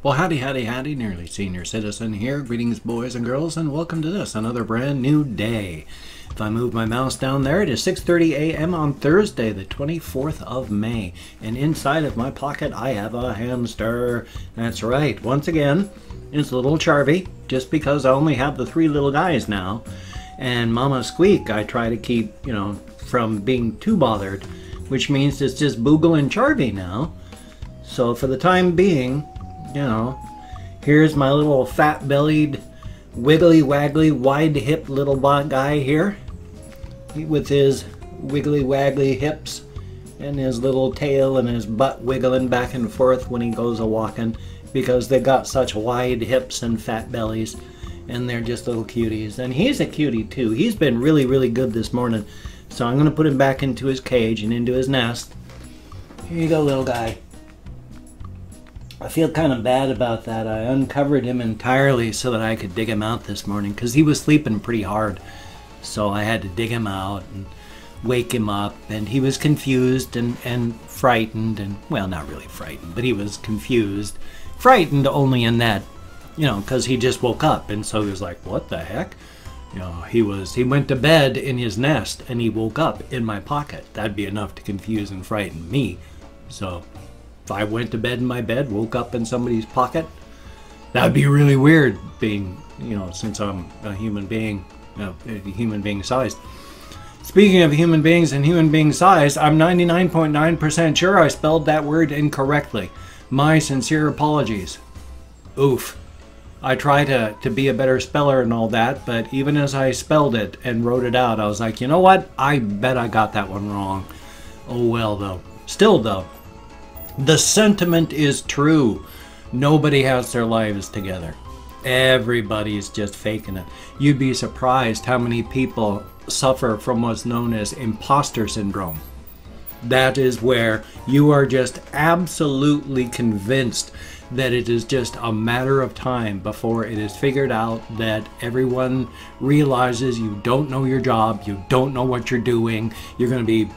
Well, howdy, howdy, howdy, nearly senior citizen here. Greetings, boys and girls, and welcome to this, another brand new day. If I move my mouse down there, it is 6:30 a.m. on Thursday, the 24th of May. And inside of my pocket, I have a hamster. That's right. Once again, it's a little Charvy, just because I only have the three little guys now. And Mama Squeak, I try to keep, from being too bothered, which means it's just Boogle and Charvy now. So for the time being, here's my little fat-bellied, wiggly-waggly, wide-hipped little guy here with his wiggly-waggly hips and his little tail and his butt wiggling back and forth when he goes a-walking because they've got such wide hips and fat bellies, and they're just little cuties. And he's a cutie, too. He's been really, really good this morning, so I'm going to put him back into his cage and into his nest. Here you go, little guy. I feel kind of bad about that. I uncovered him entirely so that I could dig him out this morning because he was sleeping pretty hard. So I had to dig him out and wake him up, and he was confused and frightened, and well, not really frightened, but he was confused. Frightened only in that, because he just woke up, and so he was like, what the heck? He went to bed in his nest and he woke up in my pocket. That'd be enough to confuse and frighten me. So if I went to bed in my bed, woke up in somebody's pocket, that'd be really weird being, since I'm a human being, human being sized. Speaking of human beings and human being sized, I'm 99.9% sure I spelled that word incorrectly. My sincere apologies. Oof. I try to be a better speller and all that, but even as I spelled it and wrote it out, I was like, you know what? I bet I got that one wrong. Oh well, though. Still, though. The sentiment is true. Nobody has their lives together. Everybody's just faking it. You'd be surprised how many people suffer from what's known as imposter syndrome. That is where you are just absolutely convinced that it is just a matter of time before it is figured out that everyone realizes you don't know your job, you don't know what you're doing, you're going to be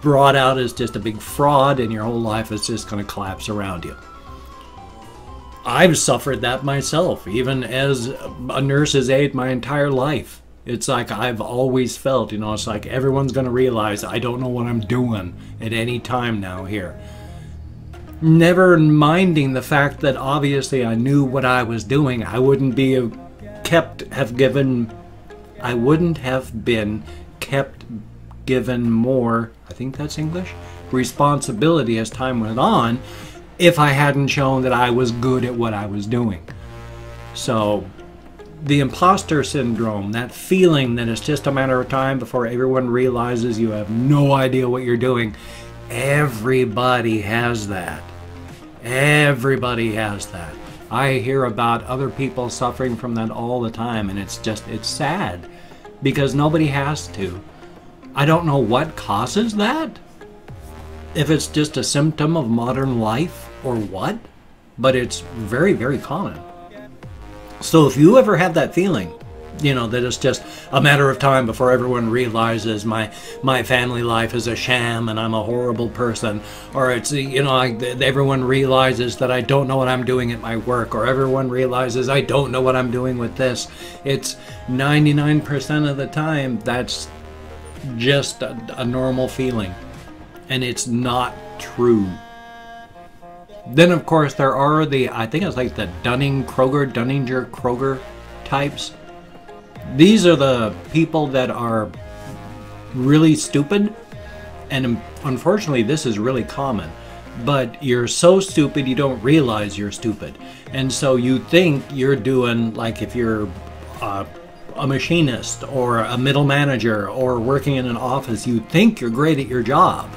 brought out as just a big fraud, and your whole life is just going to collapse around you. I've suffered that myself, even as a nurse's aide my entire life. It's like I've always felt, it's like everyone's going to realize I don't know what I'm doing at any time now here. Never minding the fact that obviously I knew what I was doing. I wouldn't have been kept given more, I think that's English, responsibility as time went on if I hadn't shown that I was good at what I was doing. So the imposter syndrome, that feeling that it's just a matter of time before everyone realizes you have no idea what you're doing, everybody has that. Everybody has that. I hear about other people suffering from that all the time, and it's sad because nobody has to. I don't know what causes that, if it's just a symptom of modern life or what, but it's very, very common. So if you ever have that feeling, that it's just a matter of time before everyone realizes my family life is a sham and I'm a horrible person, or it's, everyone realizes that I don't know what I'm doing at my work, or everyone realizes I don't know what I'm doing with this. It's 99% of the time that's just a normal feeling, and it's not true. Then of course there are I think it's like the Dunninger-Kruger types. These are the people that are really stupid, and unfortunately this is really common, but you're so stupid you don't realize you're stupid, and so you think you're doing, like if you're a machinist or a middle manager or working in an office, you think you're great at your job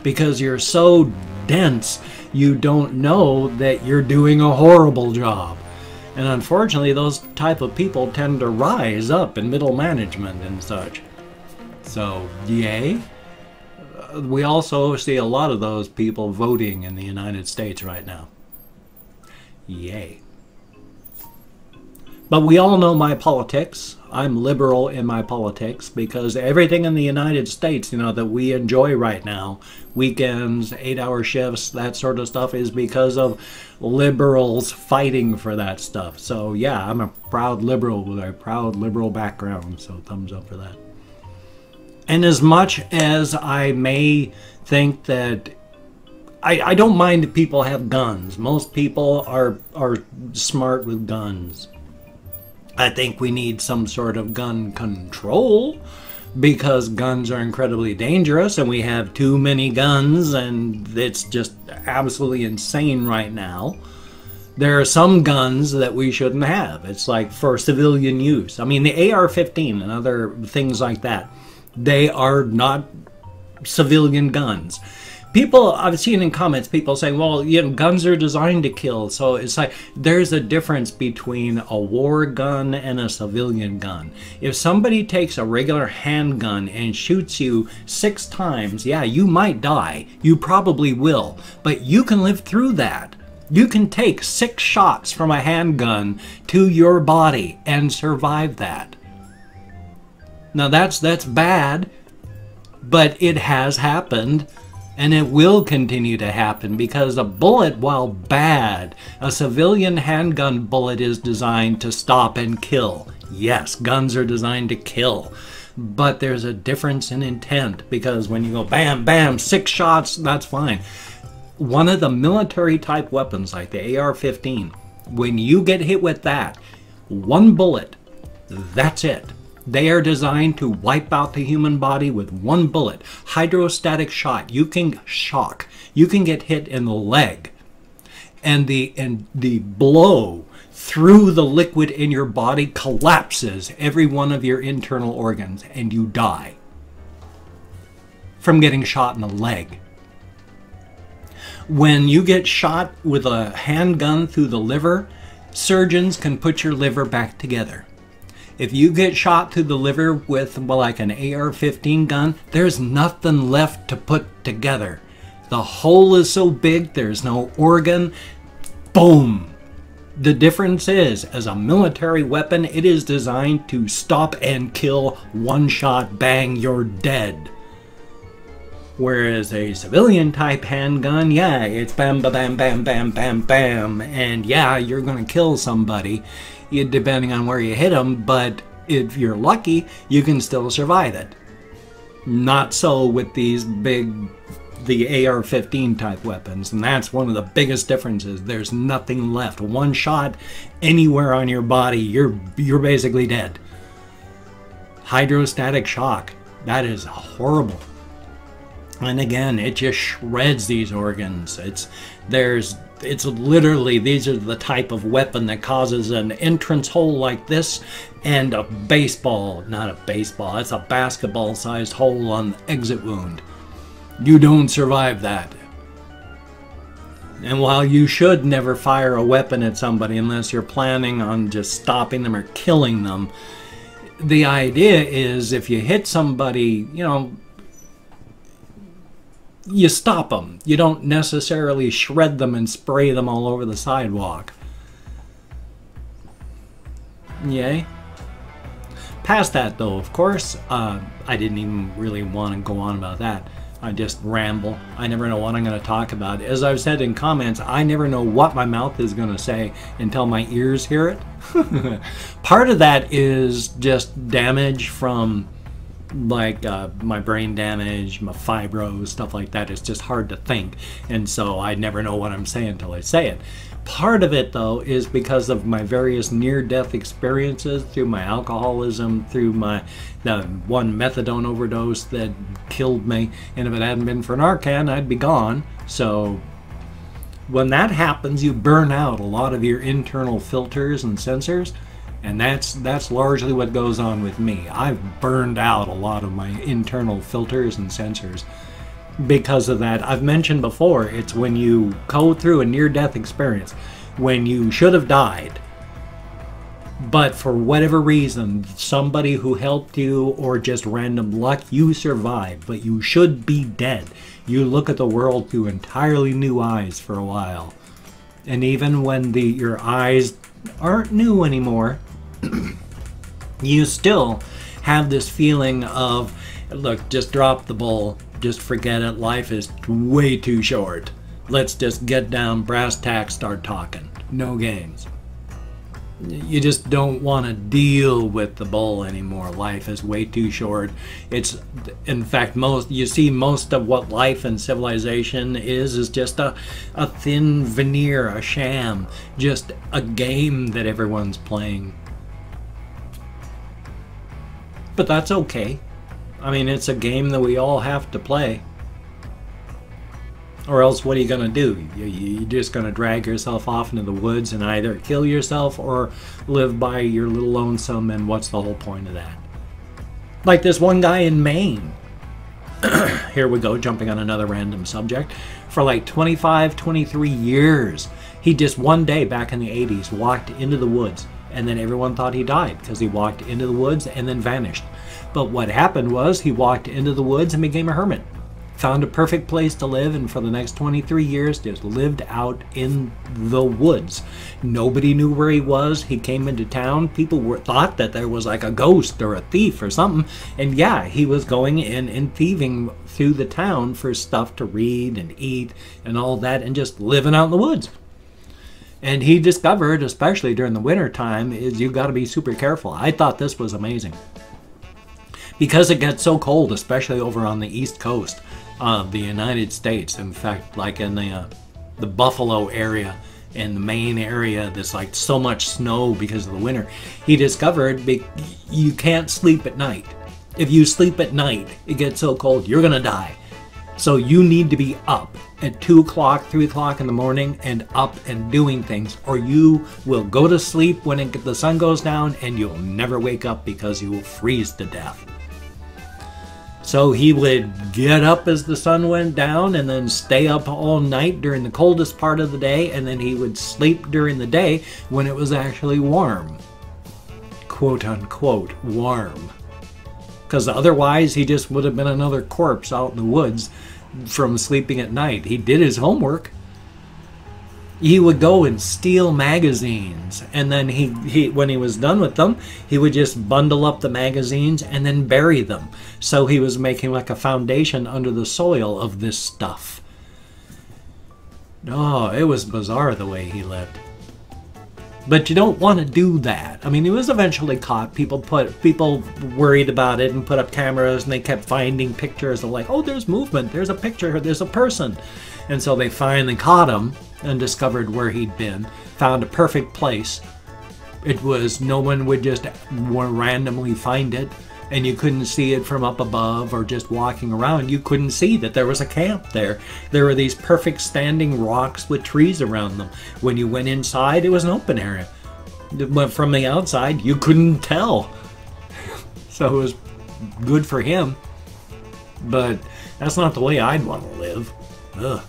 because you're so dense you don't know that you're doing a horrible job. And unfortunately, those type of people tend to rise up in middle management and such. So, yay. We also see a lot of those people voting in the United States right now. Yay. But we all know my politics. I'm liberal in my politics because everything in the United States, that we enjoy right now, weekends, 8-hour shifts, that sort of stuff, is because of liberals fighting for that stuff. So yeah, I'm a proud liberal with a proud liberal background, so thumbs up for that. And as much as I may think that I don't mind if people have guns. Most people are smart with guns. I think we need some sort of gun control because guns are incredibly dangerous and we have too many guns and it's just absolutely insane right now. There are some guns that we shouldn't have. It's like for civilian use. I mean, the AR-15 and other things like that, they are not civilian guns. People, I've seen in comments, people saying, well, guns are designed to kill. So it's like, there's a difference between a war gun and a civilian gun. If somebody takes a regular handgun and shoots you 6 times, yeah, you might die. You probably will. But you can live through that. You can take 6 shots from a handgun to your body and survive that. Now that's bad, but it has happened. And it will continue to happen because a bullet, while bad, a civilian handgun bullet is designed to stop and kill. Yes, guns are designed to kill. But there's a difference in intent because when you go bam, bam, 6 shots, that's fine. One of the military type weapons like the AR-15, when you get hit with that, 1 bullet, that's it. They are designed to wipe out the human body with 1 bullet. Hydrostatic shot. You can shock. You can get hit in the leg. And the blow through the liquid in your body collapses every one of your internal organs and you die from getting shot in the leg. When you get shot with a handgun through the liver, surgeons can put your liver back together. If you get shot through the liver with, well, like an AR-15 gun, there's nothing left to put together. The hole is so big, there's no organ. Boom! The difference is, as a military weapon, it is designed to stop and kill. 1 shot, bang, you're dead. Whereas a civilian type handgun, yeah, it's bam, ba, bam, bam, bam, bam, bam. And yeah, you're going to kill somebody, depending on where you hit them, but if you're lucky, you can still survive it. Not so with these the AR-15 type weapons, and that's one of the biggest differences. There's nothing left. 1 shot anywhere on your body, you're basically dead. Hydrostatic shock, that is horrible. And again, it just shreds these organs. It's literally, these are the type of weapon that causes an entrance hole like this and a baseball, not a baseball, it's a basketball-sized hole on the exit wound. You don't survive that. And while you should never fire a weapon at somebody unless you're planning on just stopping them or killing them, the idea is if you hit somebody, you stop them. You don't necessarily shred them and spray them all over the sidewalk. Yay. Past that though, of course, I didn't even really want to go on about that. I just ramble. I never know what I'm going to talk about. As I've said in comments, I never know what my mouth is going to say until my ears hear it. Part of that is just damage from like my brain damage, my fibro, stuff like that. It's just hard to think, and so I never know what I'm saying until I say it. Part of it though is because of my various near-death experiences through my alcoholism, through the 1 methadone overdose that killed me, and if it hadn't been for Narcan, I'd be gone. So when that happens, you burn out a lot of your internal filters and sensors. And that's largely what goes on with me. I've burned out a lot of my internal filters and sensors because of that. I've mentioned before, it's when you go through a near-death experience, when you should have died, but for whatever reason, somebody who helped you or just random luck, you survived, but you should be dead. You look at the world through entirely new eyes for a while. And even when your eyes aren't new anymore, you still have this feeling of, look, just drop the bowl, just forget it, life is way too short. Let's just get down, brass tacks, start talking. No games. You just don't want to deal with the bowl anymore. Life is way too short. It's, in fact, you see most of what life and civilization is just a thin veneer, a sham, just a game that everyone's playing. But that's okay. I mean, it's a game that we all have to play. Or else what are you going to do? You're just going to drag yourself off into the woods and either kill yourself or live by your little lonesome, and what's the whole point of that? Like this one guy in Maine. Here we go, jumping on another random subject. For like 25, 23 years, he just one day back in the 80s walked into the woods, and then everyone thought he died because he walked into the woods and then vanished. But what happened was he walked into the woods and became a hermit. Found a perfect place to live, and for the next 23 years just lived out in the woods. Nobody knew where he was. He came into town. People thought that there was like a ghost or a thief or something. And yeah, he was going in and thieving through the town for stuff to read and eat and all that, and just living out in the woods. And he discovered, especially during the winter time, is you got to be super careful. I thought this was amazing. Because it gets so cold, especially over on the East Coast of the United States. In fact, like in the Buffalo area and the Maine area, there's like so much snow because of the winter. He discovered you can't sleep at night. If you sleep at night, it gets so cold, you're gonna die. So you need to be up at 2 o'clock, 3 o'clock in the morning and up and doing things, or you will go to sleep when the sun goes down and you'll never wake up because you will freeze to death. So he would get up as the sun went down and then stay up all night during the coldest part of the day, and then he would sleep during the day when it was actually warm. Quote unquote warm. Because otherwise he just would have been another corpse out in the woods from sleeping at night. He did his homework. He would go and steal magazines, and then he when he was done with them, he would just bundle up the magazines and then bury them. So he was making like a foundation under the soil of this stuff. Oh, it was bizarre the way he lived. But you don't want to do that. I mean, he was eventually caught. People worried about it and put up cameras, and they kept finding pictures of like, oh, there's movement, there's a picture, there's a person. And so they finally caught him and discovered where he'd been, found a perfect place. It was, no one would just randomly find it, and you couldn't see it from up above or just walking around. You couldn't see that there was a camp there. There were these perfect standing rocks with trees around them. When you went inside, it was an open area. But from the outside, you couldn't tell. So it was good for him. But that's not the way I'd want to live. Ugh.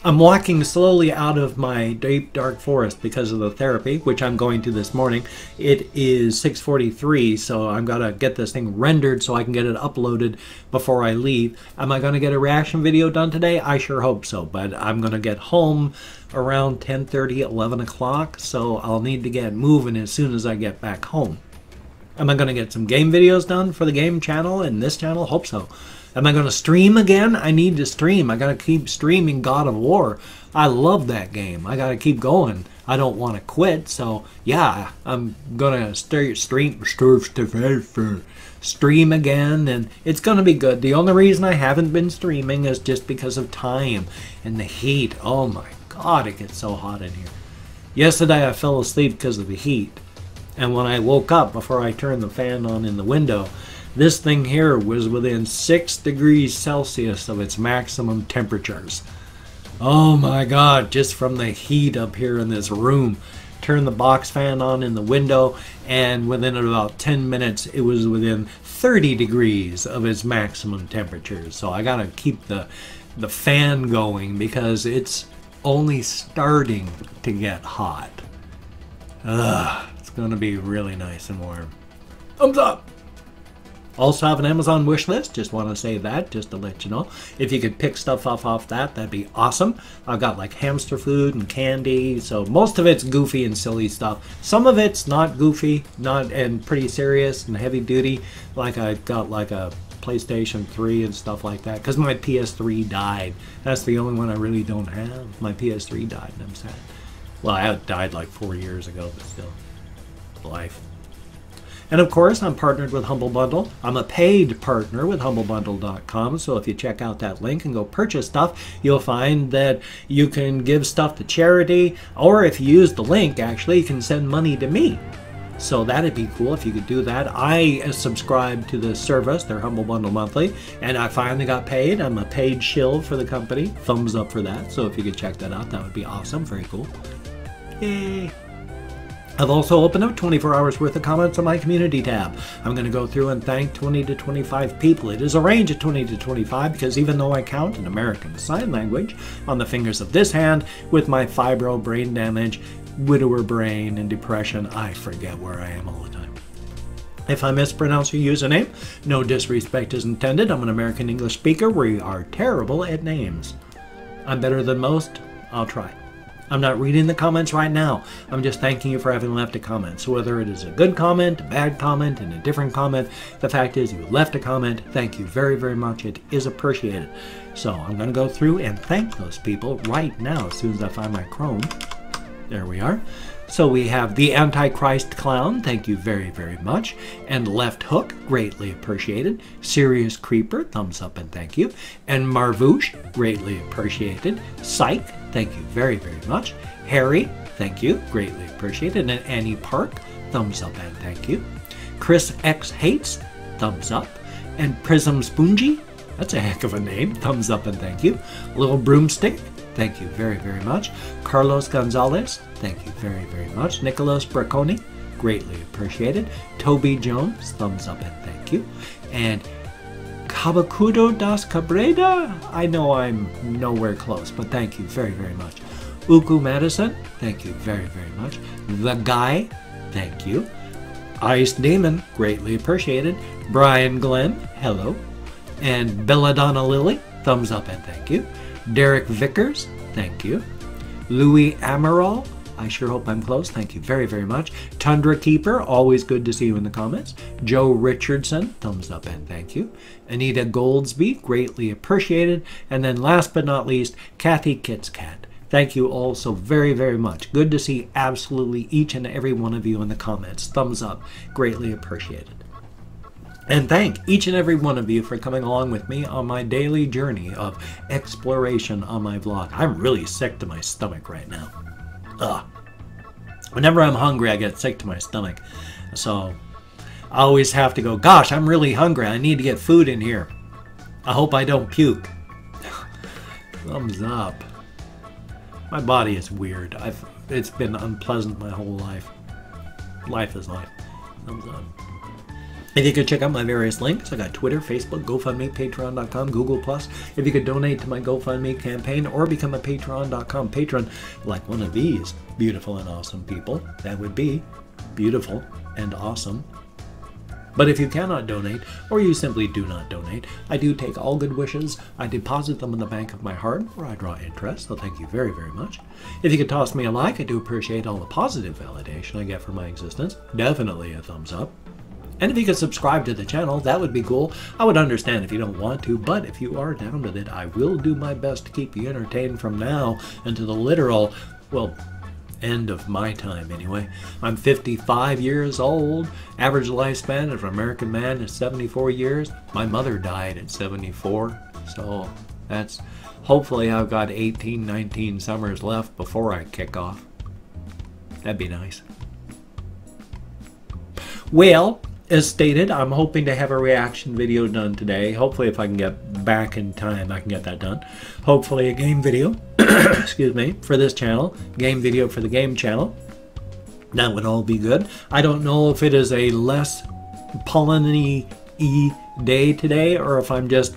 I'm walking slowly out of my deep dark forest because of the therapy, which I'm going to this morning. It is 6:43, so I'm gonna get this thing rendered so I can get it uploaded before I leave. Am I gonna get a reaction video done today? I sure hope so, but I'm gonna get home around 10:30, 11 o'clock, so I'll need to get moving as soon as I get back home. Am I gonna get some game videos done for the game channel and this channel? Hope so. Am I going to stream again? I need to stream. I got to keep streaming God of War. I love that game. I got to keep going. I don't want to quit. So, yeah, I'm going to stream again, and it's going to be good. The only reason I haven't been streaming is just because of time and the heat. Oh, my God, it gets so hot in here. Yesterday, I fell asleep because of the heat. And when I woke up, before I turned the fan on in the window, this thing here was within 6 degrees Celsius of its maximum temperatures. Oh my God, just from the heat up here in this room. Turn the box fan on in the window, and within about 10 minutes, it was within 30 degrees of its maximum temperature. So I gotta keep the fan going because it's only starting to get hot. Ugh, it's gonna be really nice and warm. Thumbs up! Also have an Amazon wish list. Just want to say that, just to let you know. If you could pick stuff off that, that'd be awesome. I've got like hamster food and candy, so most of it's goofy and silly stuff. Some of it's not goofy, and pretty serious and heavy duty. Like I've got like a PlayStation 3 and stuff like that, because my PS3 died. That's the only one I really don't have. My PS3 died, and I'm sad. Well, it died like 4 years ago, but still, life. And of course, I'm partnered with Humble Bundle. I'm a paid partner with HumbleBundle.com, so if you check out that link and go purchase stuff, you'll find that you can give stuff to charity, or if you use the link, actually, you can send money to me. So that'd be cool if you could do that. I subscribe to the service, their Humble Bundle Monthly, and I finally got paid. I'm a paid shill for the company. Thumbs up for that. So if you could check that out, that would be awesome. Very cool. Yay. I've also opened up 24 hours worth of comments on my community tab. I'm going to go through and thank 20 to 25 people. It is a range of 20 to 25 because even though I count in American Sign Language on the fingers of this hand, with my fibro, brain damage, widower brain, and depression, I forget where I am all the time. If I mispronounce your username, no disrespect is intended. I'm an American English speaker. We are terrible at names. I'm better than most. I'll try. I'm not reading the comments right now. I'm just thanking you for having left a comment. So whether it is a good comment, a bad comment, and a different comment, the fact is you left a comment. Thank you very, very much. It is appreciated. So I'm going to go through and thank those people right now as soon as I find my Chrome. There we are. So we have the Antichrist Clown, thank you very, very much. And Left Hook, greatly appreciated. Serious Creeper, thumbs up and thank you. And Marvoosh, greatly appreciated. Psych, thank you very, very much. Harry, thank you, greatly appreciated. And Annie Park, thumbs up and thank you. Chris X Hates, thumbs up. And Prism Spoongy, that's a heck of a name, thumbs up and thank you. Little Broomstick, thank you very, very much. Carlos Gonzalez, thank you very, very much. Nicholas Bracconi, greatly appreciated. Toby Jones, thumbs up and thank you. And Cabacudo das Cabreda, I know I'm nowhere close, but thank you very, very much. Uku Madison, thank you very, very much. The Guy, thank you. Ice Demon, greatly appreciated. Brian Glenn, hello. And Belladonna Lily, thumbs up and thank you. Derek Vickers, thank you. Louis Amaral, I sure hope I'm close, thank you very, very much. Tundra Keeper, always good to see you in the comments. Joe Richardson, thumbs up and thank you. Anita Goldsby, greatly appreciated. And then last but not least, Kathy Kitscat. Thank you all so very, very much. Good to see absolutely each and every one of you in the comments. Thumbs up, greatly appreciated. And thank each and every one of you for coming along with me on my daily journey of exploration on my vlog. I'm really sick to my stomach right now. Ugh. Whenever I'm hungry, I get sick to my stomach. So I always have to go, gosh, I'm really hungry. I need to get food in here. I hope I don't puke. Thumbs up. My body is weird. It's been unpleasant my whole life. Life is life. Thumbs up. If you could check out my various links, I got Twitter, Facebook, GoFundMe, Patreon.com, Google+. If you could donate to my GoFundMe campaign or become a Patreon.com patron like one of these beautiful and awesome people, that would be beautiful and awesome. But if you cannot donate, or you simply do not donate, I do take all good wishes. I deposit them in the bank of my heart, where I draw interest, so thank you very, very much. If you could toss me a like, I do appreciate all the positive validation I get for my existence. Definitely a thumbs up. And if you could subscribe to the channel, that would be cool. I would understand if you don't want to, but if you are down with it, I will do my best to keep you entertained from now until the literal, well, end of my time anyway. I'm 55 years old. Average lifespan of an American man is 74 years. My mother died at 74, so that's, hopefully I've got 18, 19 summers left before I kick off. That'd be nice. Well, as stated, I'm hoping to have a reaction video done today. Hopefully, if I can get back in time, I can get that done. Hopefully, a game video, excuse me, for this channel. Game video for the game channel. That would all be good. I don't know if it is a less pollen-y day today, or if I'm just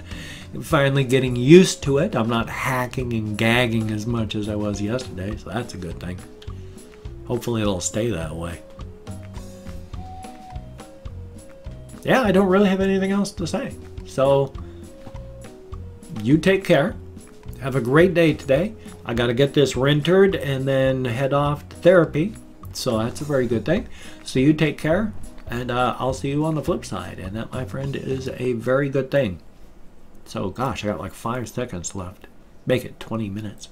finally getting used to it. I'm not hacking and gagging as much as I was yesterday, so that's a good thing. Hopefully, it'll stay that way. yeah, I don't really have anything else to say. So you take care. Have a great day today. I got to get this rendered and then head off to therapy. So that's a very good thing. So you take care, and I'll see you on the flip side. And that, my friend, is a very good thing. So, gosh, I got like 5 seconds left. Make it 20 minutes.